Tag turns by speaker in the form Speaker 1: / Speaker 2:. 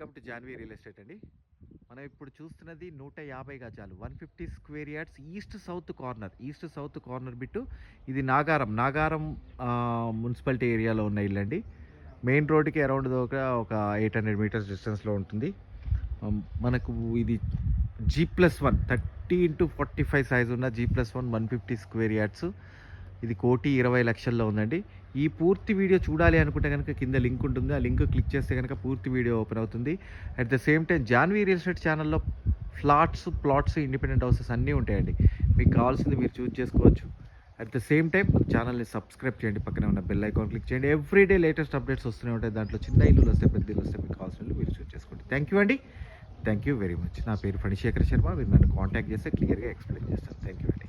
Speaker 1: Welcome to Janvi real estate అండి. మనం ఇప్పుడు చూస్తున్నది 150 గజాలు 150 square yards east south corner bit. ఇది నాగారం మున్సిపాలిటీ ఏరియాలో ఉన్న ఇల్లు అండి. మెయిన్ రోడ్డుకి అరౌండ్ ఒక 800 మీటర్స్ డిస్టెన్స్లో ఉంటుంది. మనకు ఇది G+1 30x45 సైజ్ ఉన్న G+1 150 స్క్వేర్ యార్డ్స్. ఇది 1,20,00,000లో ఉందండి. ఈ పూర్తి వీడియో చూడాలి అనుకుంటే కనుక కింద లింక్ ఉంటుంది. ఆ లింక్ క్లిక్ చేస్తే కనుక పూర్తి వీడియో ఓపెన్ అవుతుంది. At the same time Janhvi real estate ఛానల్లో ప్లాట్స్ ఇండిపెండెంట్ హౌసెస్ అన్నీ ఉంటాయండి. మీకు కావాల్సింది మీరు చూస్ చేసుకోవచ్చు. అట్ ద సేమ్ టైం ఛానల్ని సబ్స్క్రైబ్ చేయండి. పక్కనే ఉన్న బెల్ ఐకాన్ క్లిక్ చేయండి. ఎవ్రీడే లేటెస్ట్ అప్డేట్స్ వస్తూనే ఉంటాయి. దాంట్లో చిన్న ఇల్లులు వస్తాయి, పెద్ద ఇల్లు వస్తాయి. మీకు కావాల్సిన మీరు చూస్ చేసుకోండి. థ్యాంక్ యూ అండి. Thank you very much. నా పేరు ఫణిశేఖర్ శర్మ. మీరు నన్ను కాంటాక్ట్ చేస్తే క్లియర్గా ఎక్స్ప్లెయిన్ చేస్తాను. థ్యాంక్ యూ అండి.